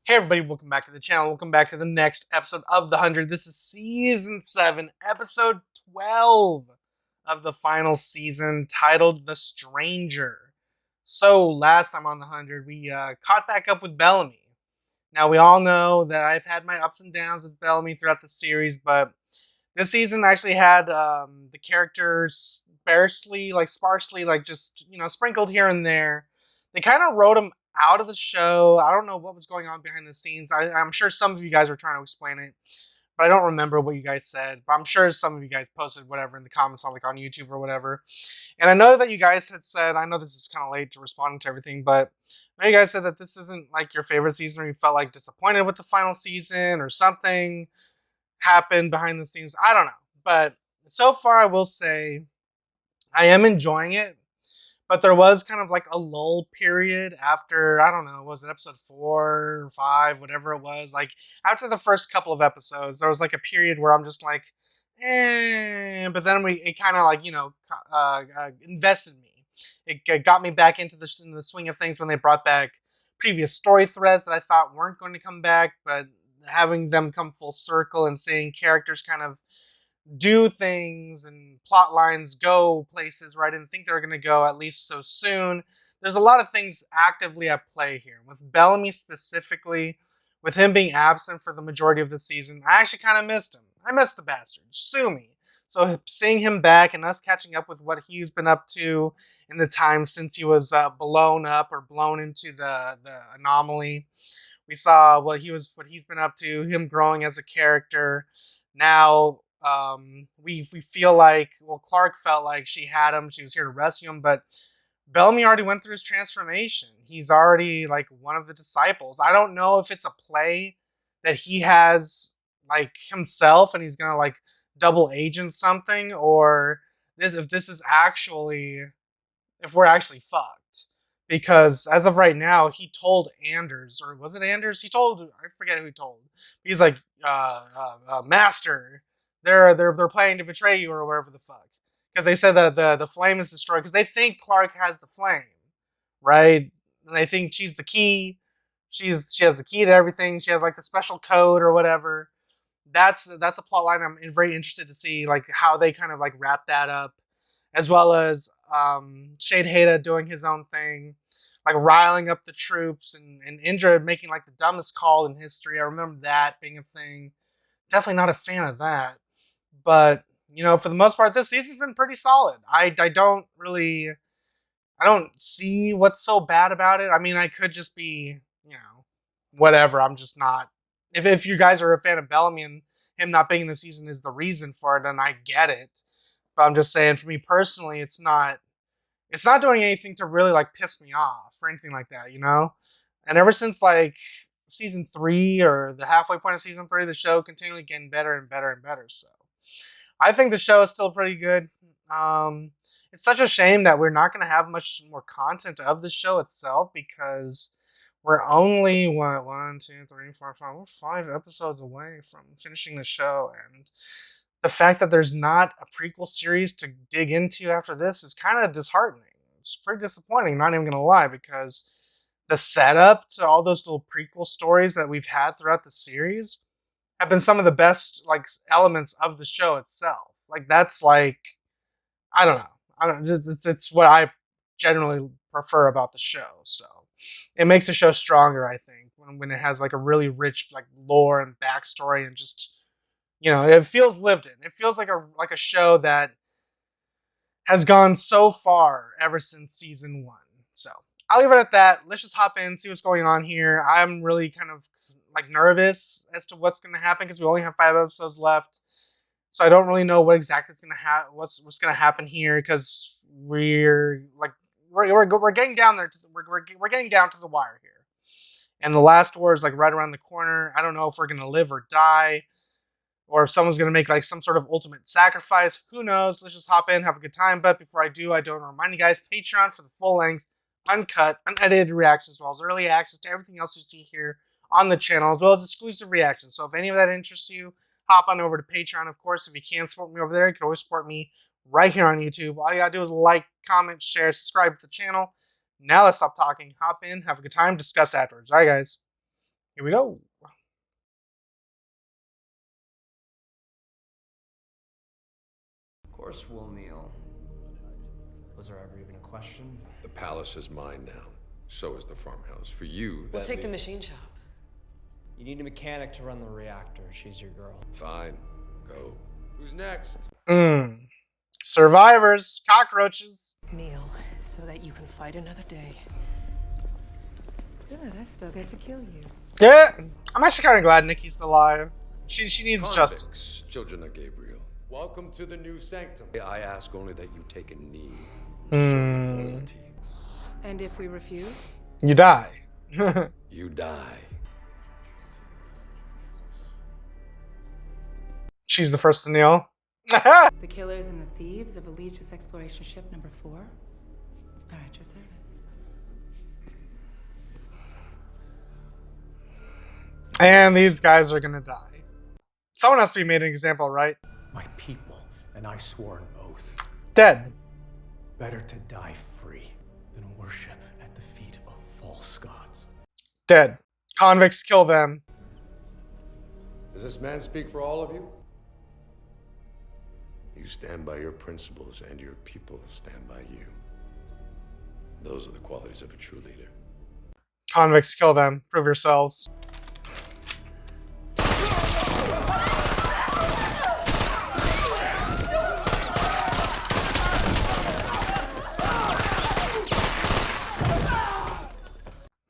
Hey everybody, welcome back to the channel. Welcome back to the next episode of The 100. This is Season 7, Episode 12 of the final season, titled The Stranger. So, last time on The 100, we caught back up with Bellamy. Now, we all know that I've had my ups and downs with Bellamy throughout the series, but this season actually had the characters sparsely, just, sprinkled here and there. They kind of wrote them out of the show. I don't know what was going on behind the scenes. I'm sure some of you guys were trying to explain it, but I don't remember what you guys said. But I'm sure some of you guys posted whatever in the comments on YouTube or whatever. And I know that you guys had said, I know this is kind of late to respond to everything, but I know you guys said that this isn't like your favorite season, or you felt like disappointed with the final season, or something happened behind the scenes. I don't know. But so far, I will say I am enjoying it. But there was kind of like a lull period after, I don't know, was it episode 4 or 5, whatever it was? Like after the first couple of episodes, there was like a period where I'm just like, but then it kind of like, invested me. It got me back into in the swing of things when they brought back previous story threads that I thought weren't going to come back, but having them come full circle and seeing characters kind of do things and plot lines go places where I didn't think they were going to go, at least so soon. There's a lot of things actively at play here. With Bellamy specifically, with him being absent for the majority of the season, I actually kind of missed him. I missed the bastard. Sue me. So seeing him back and us catching up with what he's been up to in the time since he was blown up or blown into the anomaly, we saw what he's been up to, him growing as a character. Now we feel like, well, Clarke felt like she had him, she was here to rescue him, but Bellamy already went through his transformation. He's already like one of the disciples. I don't know if it's a play that he has like himself and he's gonna like double agent something, or if this is actually, if we're actually fucked. Because as of right now, he told Anders, or was it Anders? He told, I forget who he told. He's like, Master, they're planning to betray you or whatever the fuck. Because they said that the flame is destroyed because they think Clarke has the flame, right? And they think she's the key. She has the key to everything. She has like the special code or whatever. That's a plot line I'm very interested to see, like how they kind of like wrap that up, as well as SHEIDHEDA doing his own thing, like riling up the troops, and Indra making like the dumbest call in history. I remember that being a thing. Definitely not a fan of that. But, for the most part, this season's been pretty solid. I don't really, I don't see what's so bad about it. I mean, I could just be, whatever. I'm just not. If you guys are a fan of Bellamy and him not being in the season is the reason for it, then I get it. But I'm just saying, for me personally, it's not doing anything to really like piss me off or anything like that, And ever since like season 3 or the halfway point of season 3, the show continually getting better and better and better. So I think the show is still pretty good. It's such a shame that we're not going to have much more content of the show itself, because we're only one, two, three, four, five. We're 5 episodes away from finishing the show, and the fact that there's not a prequel series to dig into after this is kind of disheartening. It's pretty disappointing, not even gonna lie, because the setup to all those little prequel stories that we've had throughout the series have been some of the best like elements of the show itself. Like that's like, I don't know. It's what I generally prefer about the show. So it makes the show stronger, I think, when it has like a really rich like lore and backstory, and just, it feels lived in. It feels like a show that has gone so far ever since season 1. So I'll leave it at that. Let's just hop in, see what's going on here. I'm really kind of like nervous as to what's going to happen, because we only have 5 episodes left. So I don't really know what exactly is going to what's going to happen here, because we're getting down there. We're getting down to the wire here, and the last war is like right around the corner. I don't know if we're going to live or die, or if someone's going to make like some sort of ultimate sacrifice. Who knows? Let's just hop in, have a good time. But before I do, I don't remind you guys, Patreon for the full length, uncut, unedited reactions, as well as early access to everything else you see here on the channel, as well as exclusive reactions. So if any of that interests you, hop on over to Patreon. Of course, if you can't support me over there, you can always support me right here on YouTube. All you gotta do is like, comment, share, subscribe to the channel. Now let's stop talking, hop in, have a good time, discuss afterwards. All right, guys. Here we go. Of course we'll kneel. Was there ever even a question? The palace is mine now. So is the farmhouse. For you, We'll take the machine shop. You need a mechanic to run the reactor. She's your girl. Fine. Go. Who's next? Survivors. Cockroaches. Kneel, so that you can fight another day. Good, I still get to kill you. Yeah, I'm actually kind of glad Nikki's alive. She needs Convicts, justice. children of Gabriel. Welcome to the new sanctum. I ask only that you take a knee. Show your loyalty. And if we refuse? You die. You die. She's the first to kneel. The killers and the thieves of Alicia's exploration ship number 4 are at your service. And these guys are gonna die. Someone has to be made an example, right? My people and I swore an oath. Dead. Better to die free than worship at the feet of false gods. Dead. Convicts, kill them. Does this man speak for all of you? You stand by your principles and your people stand by you. Those are the qualities of a true leader. Convicts, kill them. Prove yourselves.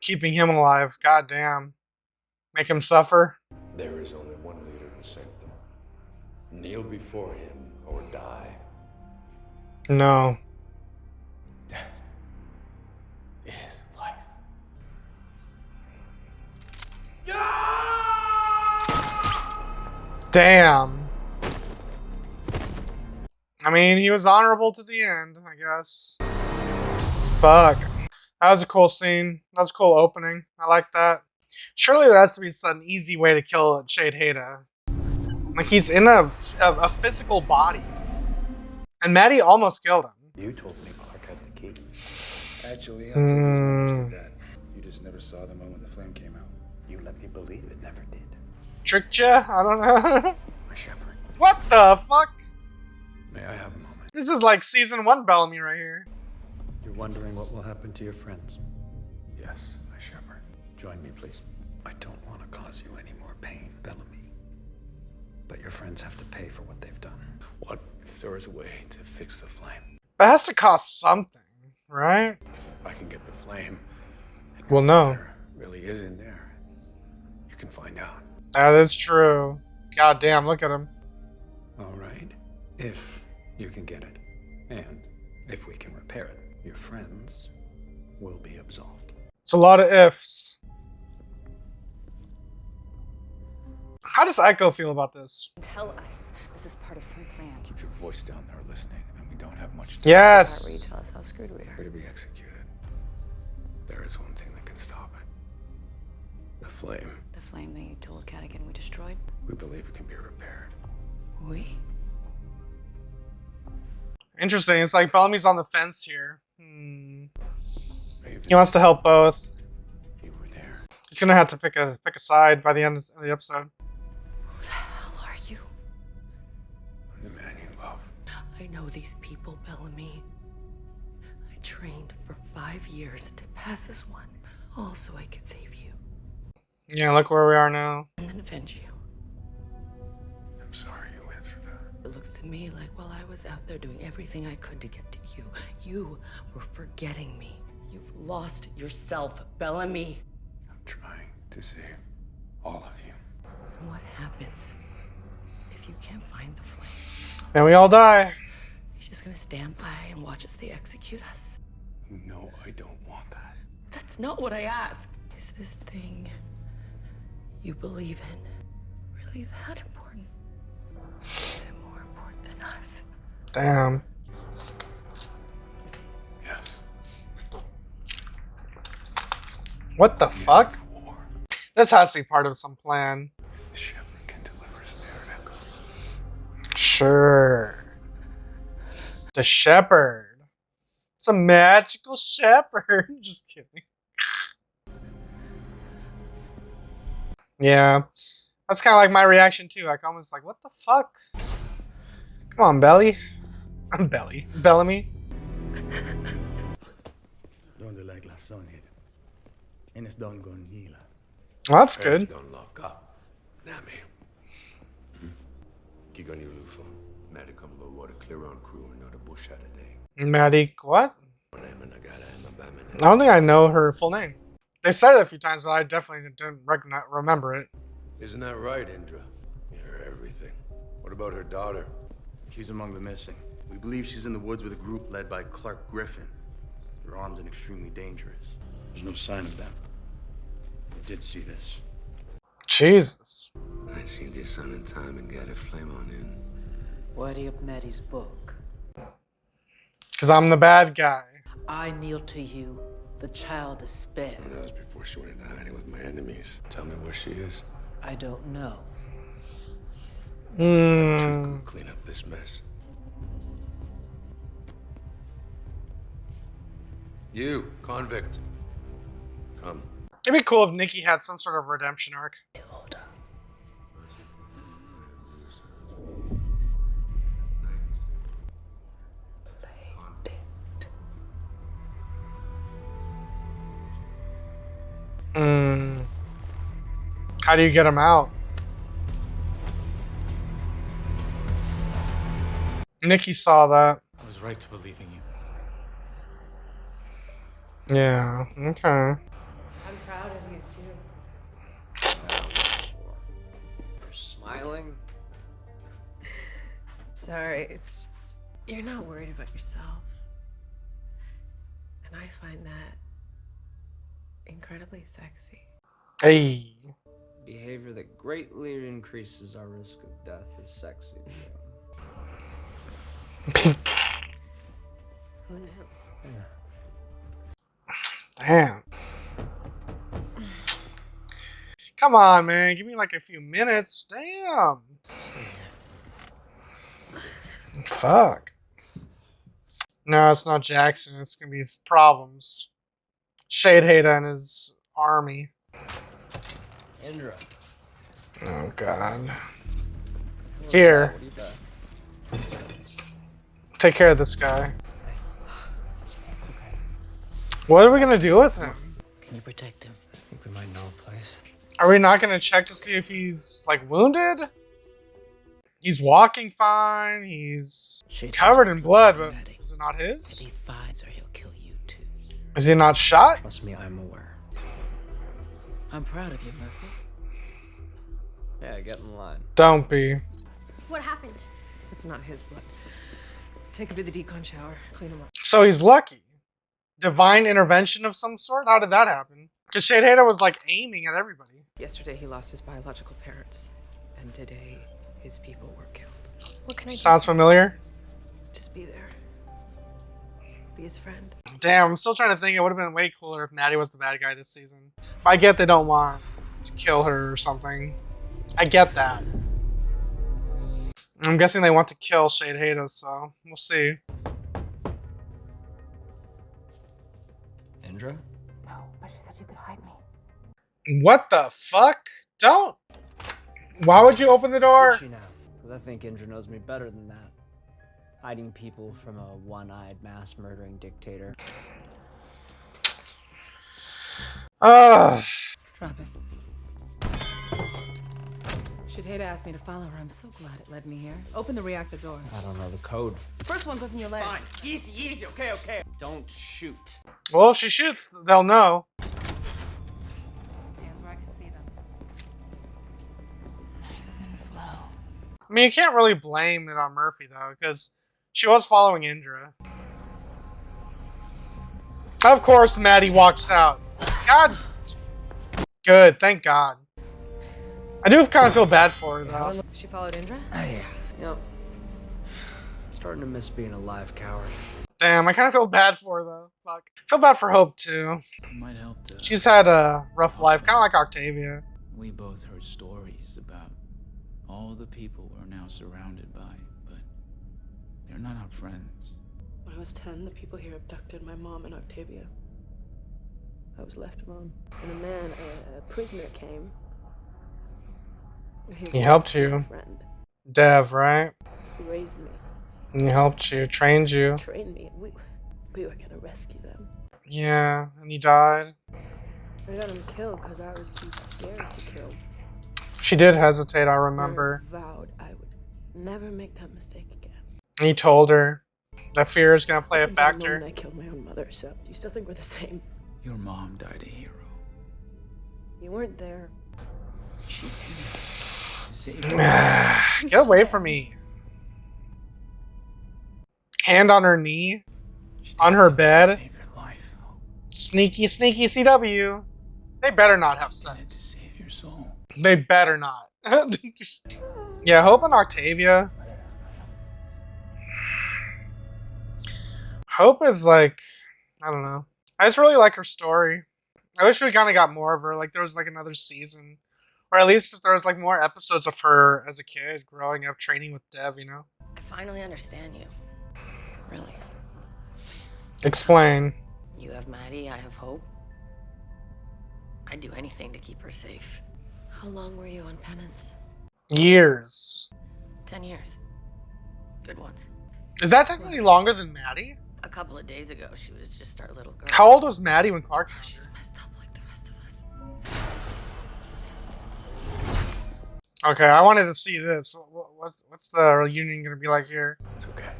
Keeping him alive. God damn. Make him suffer. There is only one leader in sanctum. Kneel before him or die. No. Death is life. Damn. I mean, he was honorable to the end, I guess. Fuck. That was a cool scene. That was a cool opening. I like that. Surely there has to be an easy way to kill Sheidheda. Like, he's in a physical body. And Maddie almost killed him. You told me Clark had the key. Actually, I'll tell you as members did that. You just never saw the moment the flame came out. You let me believe it never did. Tricked ya? I don't know. My shepherd. What the fuck? May I have a moment? This is like season 1 Bellamy right here. You're wondering what will happen to your friends? Yes, my shepherd. Join me, please. I don't want to cause you any more pain, Bellamy. But your friends have to pay for what they've done. What if there is a way to fix the flame? That has to cost something, right? If I can get the flame, Well, no. there really is in there. You can find out. That is true. God damn, look at him. All right. If you can get it, and if we can repair it, your friends will be absolved. It's a lot of ifs. How does Echo feel about this? Tell us this is part of some plan. Keep your voice down there listening, and we don't have much time. Yes. Tell us how screwed we are. To be executed. There is one thing that can stop it. The flame. The flame that you told Cadigan we destroyed? We believe it can be repaired. We? Interesting. It's like Bellamy's on the fence here. Maybe He wants to help both. you were there. He's gonna have to pick a side by the end of the episode. Who the hell are you? The man you love. I know these people, Bellamy. I trained for 5 years to pass as one, all so I could save you Yeah, look where we are now. and then avenge you. I'm sorry you went through that. It looks to me like while I was out there doing everything I could to get to you, you were forgetting me. You've lost yourself, Bellamy. I'm trying to save all of you. And what happens if you can't find the flame? And we all die. You're just gonna stand by and watch as they execute us? No, I don't want that. That's not what I asked. Is this thing you believe in really that important? Is it more important than us? Damn. Yes. What the fuck? War. This has to be part of some plan. The shepherd can deliver us there, Echo. Sure. The shepherd. It's a magical shepherd. Just kidding. Yeah. That's kind of like my reaction too. Like, almost like, what the fuck? Come on, Belly. I'm Belly. Bellamy. Donde la glaçon hit. And it's done gone nila. Well, that's good. Don't lock up. Nami. Kigon you lufo. Medicum low water clear on crew and the bush out a day. Maddie, what? I don't think I know her full name. They said it a few times, but I definitely didn't remember it. Isn't that right, Indra? You hear everything. What about her daughter? She's among the missing. We believe she's in the woods with a group led by Clark Griffin. They're armed and extremely dangerous. There's no sign of them. I did see this. Jesus. I seen the sun in time and got a flame on in. Why do you have Maddie's book? Because I'm the bad guy. I kneel to you. The child is spared. That was before she went into hiding with my enemies. Tell me where she is. I don't know. True, clean up this mess. You, convict. Come. It'd be cool if Nikki had some sort of redemption arc. How do you get him out? Nikki saw that. I was right to believe in you. Yeah, okay. I'm proud of you too. You're smiling? Sorry, it's just you're not worried about yourself. And I find that incredibly sexy. Hey. Behavior that greatly increases our risk of death is sexy to you. Who knew? Damn. Come on, man. Give me like a few minutes. Damn. Fuck. No, it's not Jackson. It's gonna be his problems. SHEIDHEDA and his army. Indra. Oh, God. Here. What do you got? Take care of this guy. What are we gonna do with him? Can you protect him? I think we might know a place. Are we not gonna check to see if he's like wounded? He's walking fine. He's covered in blood, but is it not If his? he fights or he'll kill you too. Is he not shot? Trust me, I'm aware. I'm proud of you, Murphy. Yeah, get in line. Don't be. What happened? It's not his blood. Take him to the decon shower. Clean him up. So he's lucky. Divine intervention of some sort? How did that happen? Because SHEIDHEDA was like aiming at everybody. Yesterday he lost his biological parents, and today his people were killed. What can I Sounds familiar. Just be there. Be his friend. Damn, I'm still trying to think. It would have been way cooler if Maddie was the bad guy this season. I get they don't want to kill her or something. I get that. I'm guessing they want to kill SHEIDHEDA, so we'll see. Indra? No, but she said you could hide me. What the fuck? Don't. Why would you open the door? Who's she now? Because I think Indra knows me better than that. Hiding people from a one-eyed mass murdering dictator. Ugh. Drop it. SHEIDHEDA asked me to follow her. I'm so glad it led me here. Open the reactor door. I don't know the code. First one goes in your leg. Fine, easy, okay. Don't shoot. Well, if she shoots, they'll know. Hands where I can see them. Nice and slow. I mean, you can't really blame it on Murphy, though, because she was following Indra. Of course, Maddie walks out. God. Good, thank God. I do kind of feel bad for her, though. She followed Indra? Yeah. Yep. Starting to miss being a live coward. Damn, I kind of feel bad for her, though. Fuck. Feel bad for Hope, too. It might help to. She's had a rough life, kind of like Octavia. We both heard stories about all the people we're now surrounded by, but they're not our friends. When I was 10, the people here abducted my mom and Octavia. I was left alone. And a man, a prisoner, came He helped you. Friend. Dev, right? He raised me, He helped you, trained you. trained me. We were gonna rescue them. Yeah, and he died. I got him killed because I was too scared to kill. She did hesitate, I remember. I vowed I would never make that mistake again. He told her that fear is going to play a Even the moment factor. I killed my own mother, so do you still think we're the same? Your mom died a hero. You weren't there. She did to save you. Get away from me. Hand on her knee. On her bed. Save your life. Sneaky, sneaky CW. They better not have To sex. save your soul. They better not. Yeah, Hope and Octavia. Hope is like, I don't know. I just really like her story. I wish we kind of got more of her. Like there was like another season. Or at least if there was like more episodes of her as a kid growing up training with Dev, you know? I finally understand you. Really. Explain. You have Maddie, I have Hope. I'd do anything to keep her safe. How long were you on penance? Years. 10 years. Good ones. Is that technically longer than Maddie? A couple of days ago, she was just our little girl. How old was Maddie when Clark found her? She's messed up like the rest of us. Okay, I wanted to see this. What's the reunion going to be like here? It's okay.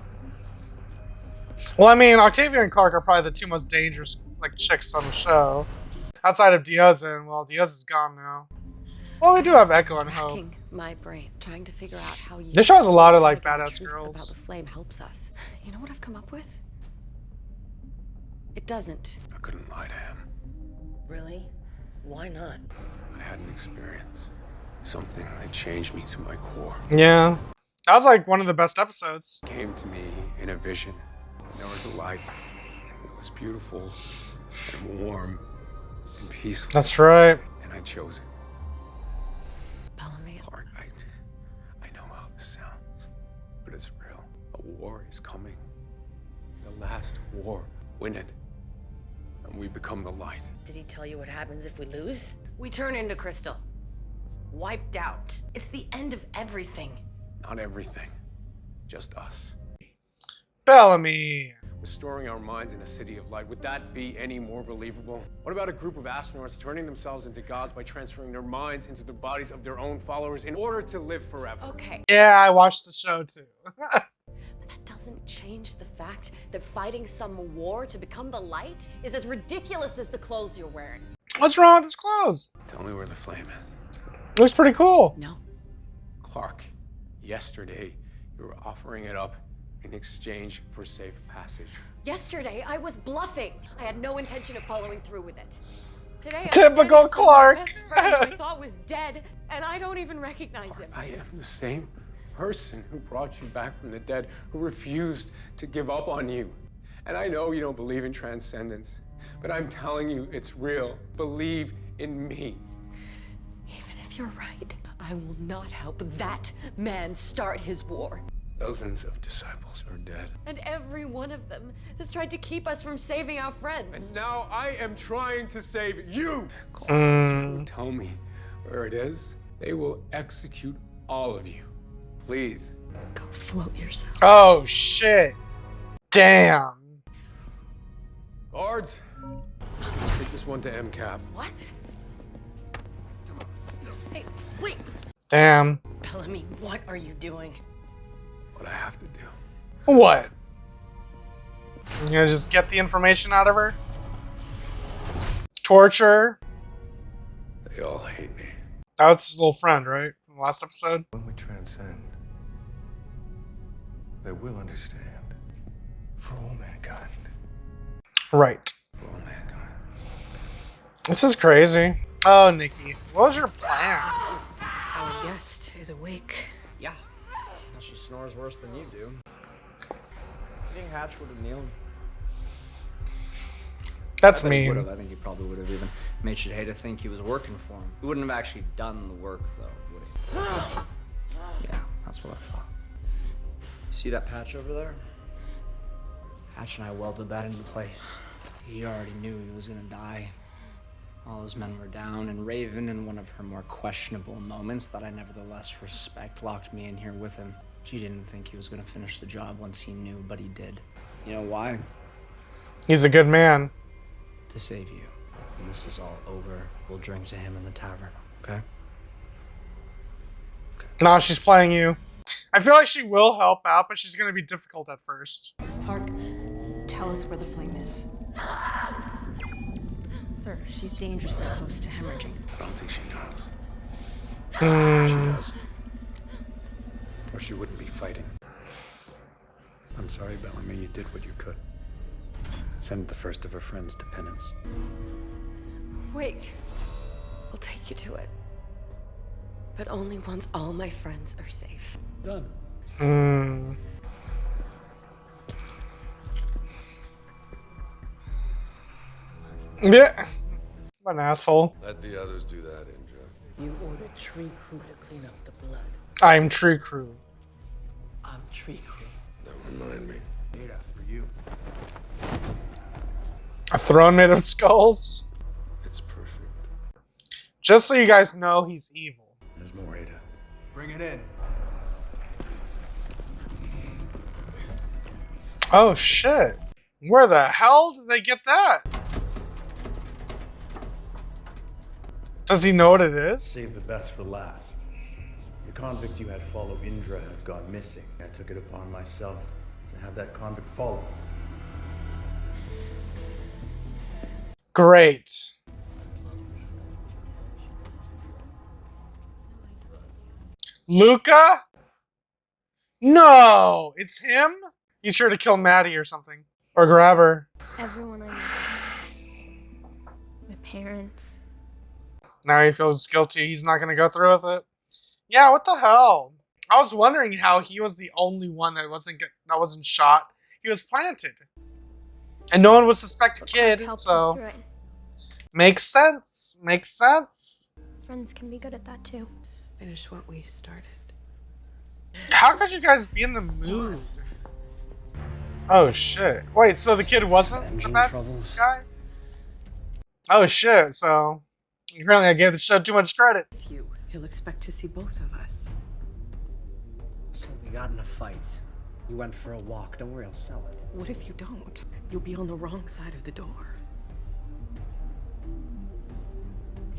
Well, I mean, Octavia and Clark are probably the two most dangerous like chicks on the show. Outside of Diaz, and well, Diaz is gone now. Well, we do have Echo and Hope. Racking my brain, trying to figure out how you. This show has a lot of like finding the badass truth girls. About the flame helps us. You know what I've come up with? It doesn't. I couldn't lie to him. Really? Why not? I had an experience. Something that changed me to my core. Yeah, that was like one of the best episodes. It came to me in a vision. There was a light. It was beautiful and warm and peaceful. That's right. And I chose it. Bellamy. Clark, I know how this sounds, but it's real. A war is coming. The last war. Win it. And we become the light. Did he tell you what happens if we lose? We turn into Crystal. Wiped out. It's the end of everything. Not everything. Just us. Bellamy. Restoring our minds in a city of light. Would that be any more believable? What about a group of astronauts turning themselves into gods by transferring their minds into the bodies of their own followers in order to live forever? Okay. Yeah, I watched the show too. But that doesn't change the fact that fighting some war to become the light is as ridiculous as the clothes you're wearing. What's wrong with his clothes? Tell me where the flame is. Looks pretty cool. No. Clark, yesterday you were offering it up in exchange for safe passage. Yesterday, I was bluffing. I had no intention of following through with it. Today, I'm Typical standing up for my Clark. best friend who I thought was dead, and I don't even recognize him. I am the same person who brought you back from the dead, who refused to give up on you. And I know you don't believe in transcendence, but I'm telling you it's real. Believe in me. Even if you're right, I will not help that man start his war. Dozens of disciples are dead. And every one of them has tried to keep us from saving our friends. And now I am trying to save you. Clark, if you don't tell me where it is, they will execute all of you. Please. Go float yourself. Oh shit. Damn. Guards, take this one to MCAP. What? Hey, wait! Damn. Bellamy, what are you doing? What I have to do. What? You gonna just get the information out of her? Torture? They all hate me. That was his little friend, right? From the last episode? When we transcend, they will understand. For all mankind. Right. For all mankind. This is crazy. Oh, Nikki. What was your plan? Our guest is awake. Yeah. She snores worse than you do. You think Hatch would have kneeled? That's I think he mean. would've. I think he probably would have even made Sheidheda think he was working for him. He wouldn't have actually done the work, though, would he? Yeah, that's what I thought. See that patch over there? Hatch and I welded that into place. He already knew he was gonna die. All those men were down, and Raven, in one of her more questionable moments that I nevertheless respect, locked me in here with him. She didn't think he was gonna finish the job once he knew, but he did. You know why? He's a good man. To save you. When this is all over, we'll drink to him in the tavern, okay? No, she's playing you. I feel like she will help out, but she's gonna be difficult at first. Clark, tell us where the flame is. Sir, she's dangerously close to hemorrhaging. I don't think she knows. She does. Or she wouldn't be fighting. I'm sorry, Bellamy, you did what you could. Send the first of her friends to penance. Wait. I'll take you to it. But only once all my friends are safe. Done. Yeah. What an asshole. Let the others do that, Indra. You ordered Tree Crew to clean up the blood. I'm Tree Crew. I'm Tree Crew. Don't remind me. Ada, for you. A throne made of skulls? It's perfect. Just so you guys know, he's evil. There's more, Ada. Bring it in. Oh shit. Where the hell did they get that? Does he know what it is? Save the best for last. The convict you had follow Indra has gone missing. I took it upon myself to have that convict follow. Great. Luca? No! It's him? He's sure to kill Maddie or something. Or grab her. Everyone I know. My parents. Now he feels guilty. He's not gonna go through with it. Yeah, what the hell? I was wondering how he was the only one that wasn't shot. He was planted. And no one would suspect a kid, Help so... through it. Makes sense. Makes sense. Friends can be good at that too. Finish what we started. How could you guys be in the mood? Oh shit. Wait, so the kid wasn't the Engine bad troubles. guy? Oh shit, so... Apparently I gave the show too much credit. With you, he'll expect to see both of us. So we got in a fight. You went for a walk. Don't worry, I'll sell it. What if you don't? You'll be on the wrong side of the door.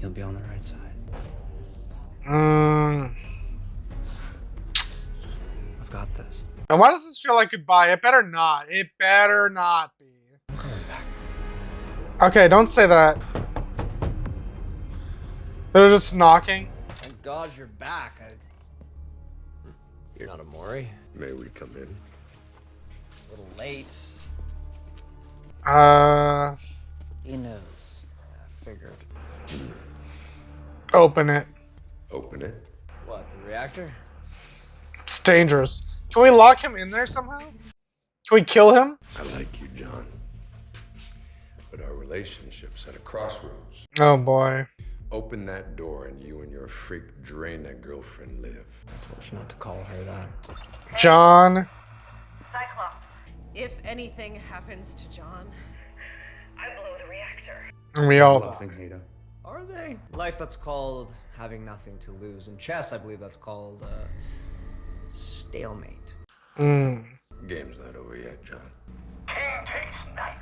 You'll be on the right side. I've got this. And why does this feel like goodbye? It better not. It better not be. I'm coming back. Okay, don't say that. They're just knocking. Thank God you're back. You're not a Maury. May we come in? A little late. He knows. I figured. Open it. Open it. What, the reactor? It's dangerous. Can we lock him in there somehow? Can we kill him? I like you, John. But our relationship's at a crossroads. Oh boy. Open that door and you and your freak drain girlfriend live. I told you not to call her that. John. Cyclops, If anything happens to John, I blow the reactor. And we all die. Bluffing, Ada. Are they? Life, that's called having nothing to lose. In chess, I believe that's called stalemate. Game's not over yet, John. King takes knife.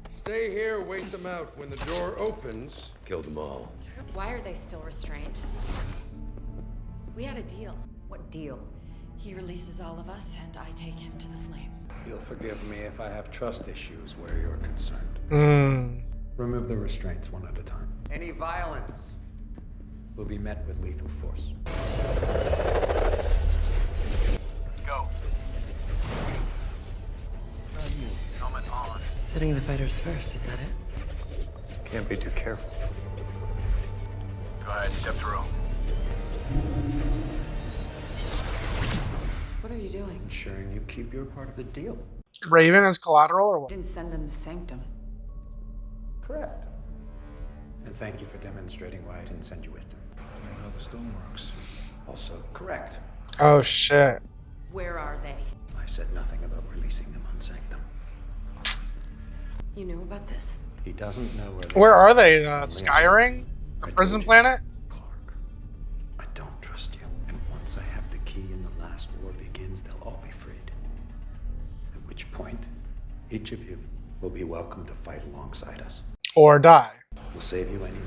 Stay here, wait them out. When the door opens, kill them all. Why are they still restrained? We had a deal. what deal? He releases all of us, and I take him to the flame. You'll forgive me if I have trust issues where you're concerned. Remove the restraints one at a time. Any violence Will be met with lethal force. Let's go. Helmet on. Setting the fighters first, is that it? Can't be too careful. Go ahead, step through. What are you doing? Ensuring you keep your part of the deal. Raven as collateral or what? Didn't send them to Sanctum. Correct. And thank you for demonstrating why I didn't send you with them. I know how the stone works. Also, correct. Oh shit. Where are they? I said nothing about releasing them on Sanctum. You knew about this? He doesn't know Where are they? Only Skyring? The I prison told you. planet? Clark, I don't trust you. And once I have the key and the last war begins, they'll all be freed. At which point, each of you will be welcome to fight alongside us. Or die. We'll save you anyway.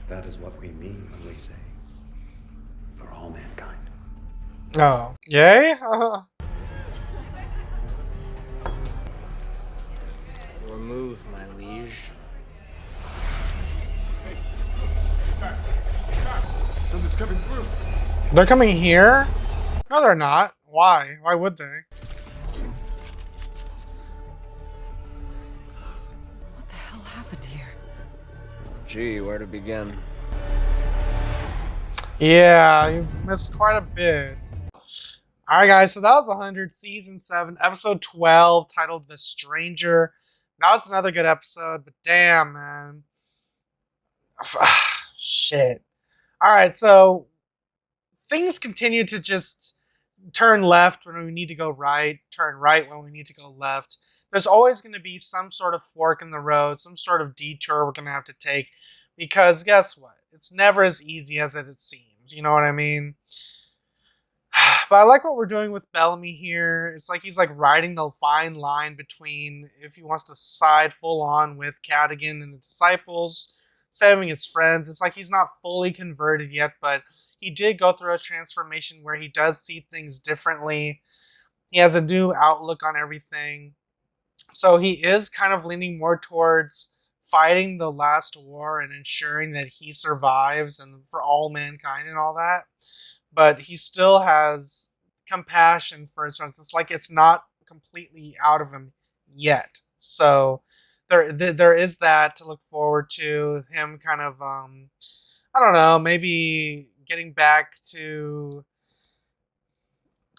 That is what we mean when we say, for all mankind. Oh. Yay? Your move, my liege. Something's coming through. They're coming here? No, they're not. Why? Why would they? What the hell happened here? Gee, where to begin? Yeah, you missed quite a bit. Alright guys, so that was 100, Season 7, Episode 12, titled The Stranger. That was another good episode, but damn, man. Shit. Alright, so things continue to just turn left when we need to go right, turn right when we need to go left. There's always going to be some sort of fork in the road, some sort of detour we're going to have to take, because guess what? It's never as easy as it seems. You know what I mean? But I like what we're doing with Bellamy here. It's like he's like riding the fine line between if he wants to side full on with Cadigan and the disciples, saving his friends. It's like he's not fully converted yet, but he did go through a transformation where he does see things differently. He has a new outlook on everything. So he is kind of leaning more towards fighting the last war and ensuring that he survives and for all mankind and all that. But he still has compassion for his friends. It's like it's not completely out of him yet. So there is that to look forward to, with him kind of, I don't know, maybe getting back to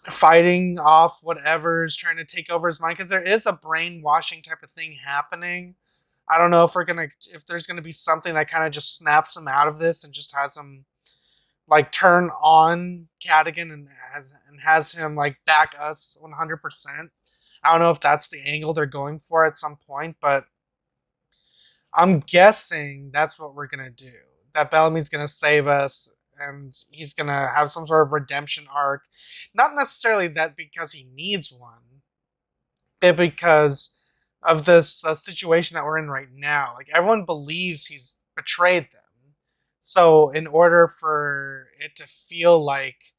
fighting off whatever's trying to take over his mind, because there is a brainwashing type of thing happening. I don't know if there's gonna be something that kind of just snaps him out of this and just has him like turn on Cadigan and has him like back us 100%. I don't know if that's the angle they're going for at some point, but I'm guessing that's what we're gonna do. That Bellamy's gonna save us, and he's gonna have some sort of redemption arc. Not necessarily that because he needs one, but because of this situation that we're in right now. Like, everyone believes he's betrayed them. So in order for it to feel like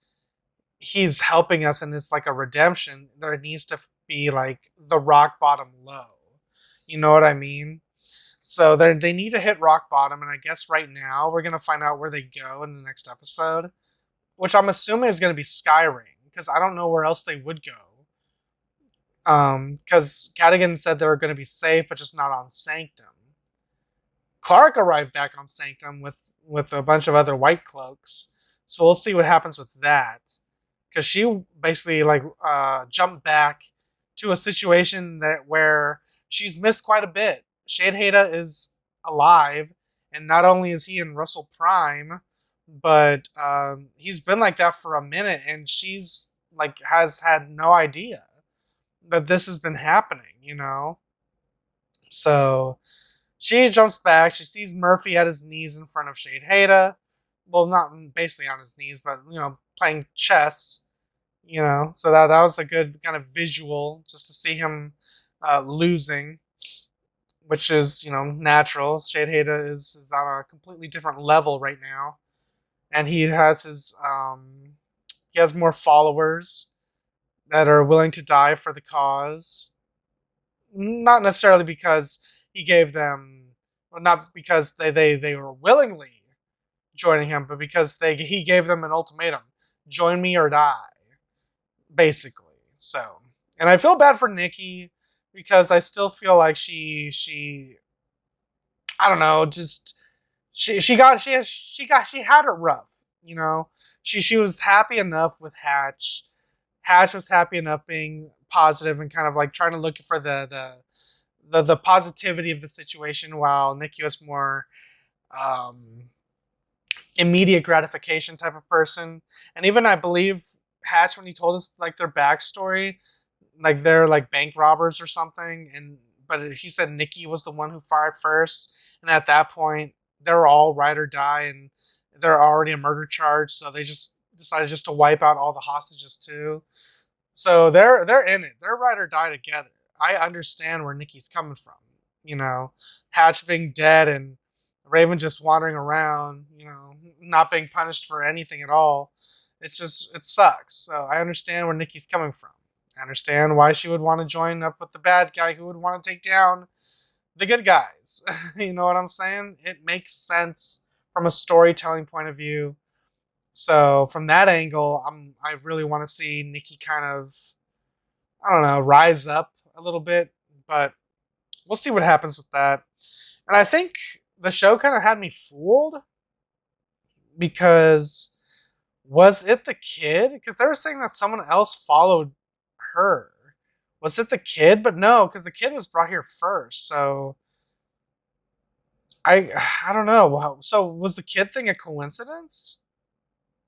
he's helping us and it's like a redemption, there needs to be like the rock bottom low. You know what I mean? So they need to hit rock bottom, and I guess right now we're going to find out where they go in the next episode, which I'm assuming is going to be Skyring, because I don't know where else they would go. Because Cadigan said they were going to be safe, but just not on Sanctum. Clarke arrived back on Sanctum with a bunch of other white cloaks, so we'll see what happens with that. Because she basically like jumped back to a situation where she's missed quite a bit. Sheidheda is alive, and not only is he in Russell Prime, but he's been like that for a minute, and she's like has had no idea that this has been happening, you know? So she jumps back, she sees Murphy at his knees in front of Sheidheda. Well, not basically on his knees, but, you know, playing chess, you know? So that was a good kind of visual, just to see him losing, which is, you know, natural. Sheidheda is on a completely different level right now. And he has his, he has more followers that are willing to die for the cause. Not necessarily because he gave them, well, not because they were willingly joining him, but because he gave them an ultimatum: join me or die, basically. So, and I feel bad for Nikki, because I still feel like she I don't know, just she had it rough, you know. She was happy enough with Hatch. Hatch was happy enough being positive and kind of like trying to look for the positivity of the situation, while Nikki was more immediate gratification type of person. And even I believe Hatch, when he told us like their backstory, like they're like bank robbers or something, but he said Nikki was the one who fired first, and at that point, they were all ride or die, and they're already a murder charge, so they just decided just to wipe out all the hostages too. So they're in it. They're ride or die together. I understand where Nikki's coming from. You know, Hatch being dead and Raven just wandering around. You know, not being punished for anything at all. It's just it sucks. So I understand where Nikki's coming from. I understand why she would want to join up with the bad guy who would want to take down the good guys. You know what I'm saying? It makes sense from a storytelling point of view. So from that angle, I really want to see Nikki kind of, I don't know, rise up a little bit, but we'll see what happens with that. And I think the show kind of had me fooled because was it the kid? Because they were saying that someone else followed her. Was it the kid? But no, because the kid was brought here first. So I don't know. So was the kid thing a coincidence?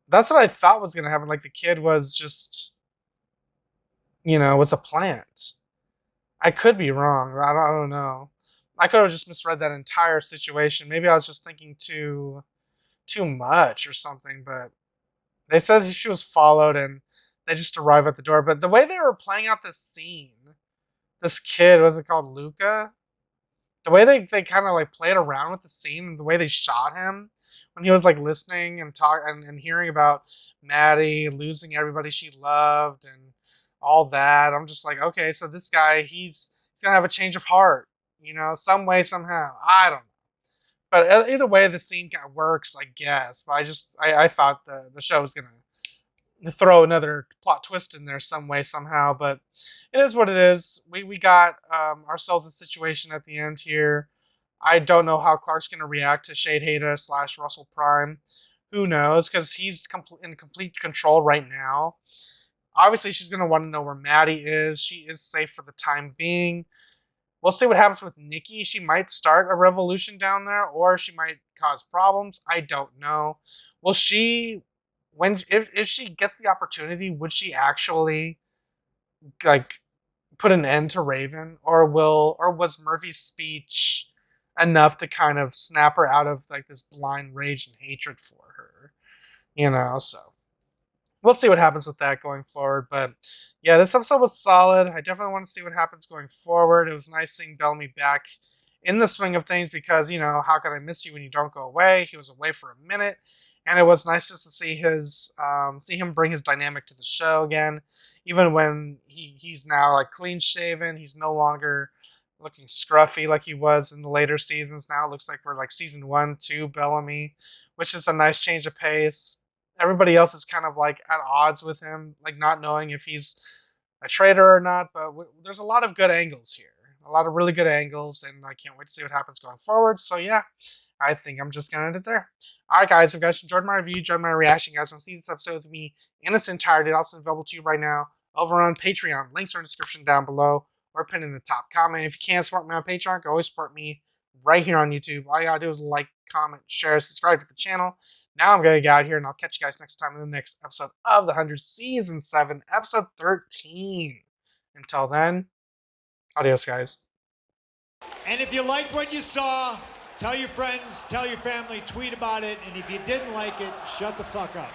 That's what I thought was going to happen. Like the kid was just, you know, was a plant. I could be wrong. I don't know. I could have just misread that entire situation. Maybe I was just thinking too much or something. But they said she was followed and they just arrive at the door. But the way they were playing out this scene, this kid, what's it called, Luca? The way they kind of like played around with the scene and the way they shot him when he was like listening and and hearing about Maddie losing everybody she loved and all that. I'm just like, okay, so this guy, he's gonna have a change of heart, you know, some way, somehow. I don't know. But either way, the scene kind of works, I guess. But I thought the show was gonna throw another plot twist in there some way, somehow. But it is what it is. We got ourselves a situation at the end here. I don't know how Clark's going to react to Sheidheda / Russell Prime. Who knows? Because he's in complete control right now. Obviously, she's going to want to know where Maddie is. She is safe for the time being. We'll see what happens with Nikki. She might start a revolution down there, or she might cause problems. I don't know. Will she, if she gets the opportunity, would she actually like put an end to Raven, or was Murphy's speech enough to kind of snap her out of like this blind rage and hatred for her? You know, so we'll see what happens with that going forward. But yeah, this episode was solid. I definitely want to see what happens going forward. It was nice seeing Bellamy back in the swing of things because, you know, how could I miss you when you don't go away? He was away for a minute, and it was nice just to see see him bring his dynamic to the show again. Even when he's now like clean shaven, he's no longer looking scruffy like he was in the later seasons. Now it looks like we're like season 1, 2 Bellamy, which is a nice change of pace. Everybody else is kind of like at odds with him, like not knowing if he's a traitor or not. But there's a lot of good angles here, a lot of really good angles, and I can't wait to see what happens going forward. So yeah, I think I'm just gonna end it there. All right, guys, if you guys enjoyed my review, enjoyed my reaction, you guys want to see this episode with me in its entirety, it's also available to you right now over on Patreon. Links are in the description down below or pinned in the top comment. If you can't support me on Patreon, you can always support me right here on YouTube. All you gotta do is like, comment, share, subscribe to the channel. Now I'm going to get out of here, and I'll catch you guys next time in the next episode of The 100, Season 7, Episode 13. Until then, adios, guys. And if you liked what you saw, tell your friends, tell your family, tweet about it, and if you didn't like it, shut the fuck up.